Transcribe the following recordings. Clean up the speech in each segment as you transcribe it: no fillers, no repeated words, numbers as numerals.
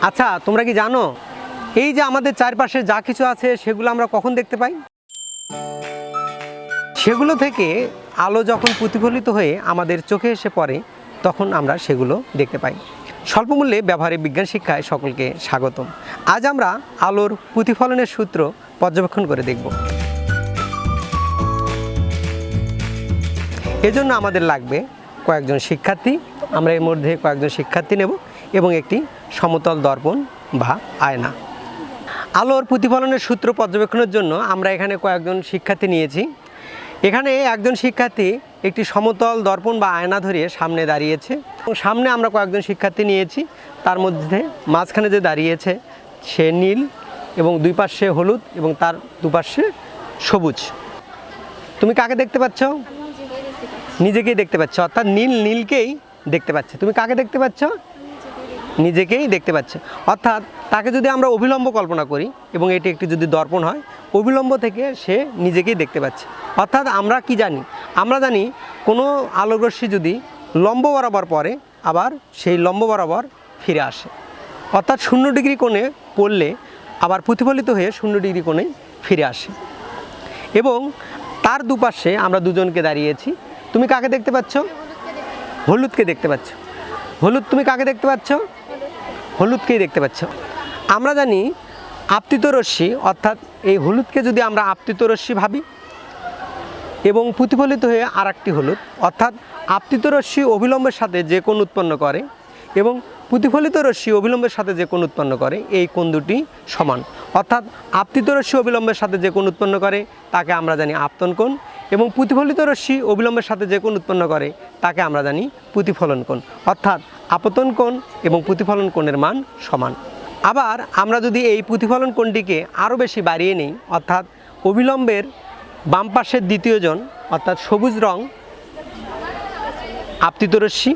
আচ্ছা, তোমরা কি জানো এই যে আমাদের চারপাশে যা কিছু আছে সেগুলো আমরা কখন দেখতে পাই? সেগুলো থেকে আলো যখন প্রতিফলিত হয়ে আমাদের চোখে এসে পড়ে তখন আমরা সেগুলো দেখতে পাই। স্বল্পমূল্যে ব্যবহারিক বিজ্ঞান শিক্ষায় সকলকে স্বাগতম। আজ আমরা আলোর প্রতিফলনের সূত্র পর্যবেক্ষণ করে দেখব। এজন্য আমাদের লাগবে কয়েকজন শিক্ষার্থী। আমরা এর মধ্যে কয়েকজন শিক্ষার্থী নেব এবং একটি সমতল দর্পণ বা আয়না। আলোর প্রতিফলনের সূত্র পর্যবেক্ষণের জন্য আমরা এখানে কয়েকজন শিক্ষার্থী নিয়েছি। এখানে একজন শিক্ষার্থী একটি সমতল দর্পণ বা আয়না ধরিয়ে সামনে দাঁড়িয়েছে এবং সামনে আমরা কয়েকজন শিক্ষার্থী নিয়েছি। তার মধ্যে মাঝখানে যে দাঁড়িয়েছে সে নীল এবং দুই পাশে হলুদ এবং তার দুপাশে সবুজ। তুমি কাকে দেখতে পাচ্ছ? নিজেকেই দেখতে পাচ্ছ, অর্থাৎ নীল নীলকেই দেখতে পাচ্ছে। তুমি কাকে দেখতে পাচ্ছ? নিজেকেই দেখতে পাচ্ছে। অর্থাৎ তাকে যদি আমরা অভিলম্ব কল্পনা করি এবং এটি একটি যদি দর্পণ হয়, অভিলম্ব থেকে সে নিজেকেই দেখতে পাচ্ছে। অর্থাৎ আমরা কি জানি? আমরা জানি কোনো আলোকরশ্মি যদি লম্ব বরাবর পড়ে আবার সেই লম্ব বরাবর ফিরে আসে, অর্থাৎ 0 ডিগ্রি কোণে পড়লে আবার প্রতিফলিত হয়ে 0 ডিগ্রি কোণে ফিরে আসে। এবং তার দুপাশে আমরা দুজনকে দাঁড়িয়েছি। তুমি কাকে দেখতে পাচ্ছ? হলুদকে দেখতে পাচ্ছ। হলুদ, তুমি কাকে দেখতে পাচ্ছ? হলুদকেই দেখতে পাচ্ছ। আমরা জানি আপতিত রশ্মি, অর্থাৎ এই হলুদকে যদি আমরা আপতিত রশ্মি ভাবি এবং প্রতিফলিত হয়ে আর একটি হলুদ, অর্থাৎ আপতিত রশ্মি অভিলম্বের সাথে যে কোণ উৎপন্ন করে এবং প্রতিফলিত রশ্মি অভিলম্বের সাথে যে কোণ উৎপন্ন করে এই কোণ দুটি সমান। অর্থাৎ আপতিত রশ্মি অবিলম্বের সাথে যে কোণ উৎপন্ন করে তাকে আমরা জানি আপতন কোণ এবং প্রতিফলিত রশ্মি অবিলম্বের সাথে যে কোণ উৎপন্ন করে তাকে আমরা জানি প্রতিফলন কোণ। অর্থাৎ আপতন কোণ এবং প্রতিফলন কোণের মান সমান। আবার আমরা যদি এই প্রতিফলন কোণটিকে আরও বেশি বাড়িয়ে নিই, অর্থাৎ অবিলম্বের বাম পাশের দ্বিতীয় জন অর্থাৎ সবুজ রং আপতিত রশ্মি,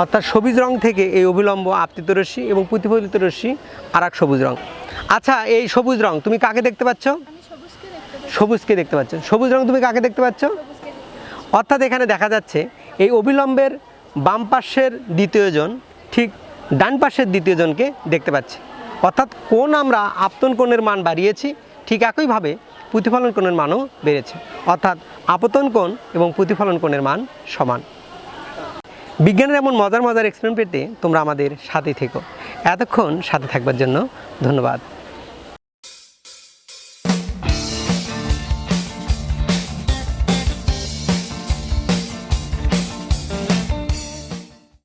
অর্থাৎ সবুজ রং থেকে এই অবিলম্ব আপতিত রশ্মি এবং প্রতিফলিত রশ্মি আর এক সবুজ রং। আচ্ছা, এই সবুজ রং তুমি কাকে দেখতে পাচ্ছ? সবুজকে দেখতে পাচ্ছ। সবুজ রং তুমি কাকে দেখতে পাচ্ছ? অর্থাৎ এখানে দেখা যাচ্ছে এই অবিলম্বের বাম পাশের দ্বিতীয় জন ঠিক ডান পাশের দ্বিতীয় জনকে দেখতে পাচ্ছি। অর্থাৎ কোণ আমরা আপতন কোণের মান বাড়িয়েছি, ঠিক একইভাবে প্রতিফলন কোণের মানও বেড়েছে। অর্থাৎ আপতন কোণ এবং প্রতিফলন কোণের মান সমান। বিজ্ঞানের এমন মজার মজার এক্সপেরিমেন্ট পেতে তোমরা আমাদের সাথে থেকো। এতক্ষণ সাথে থাকবার জন্য ধন্যবাদ।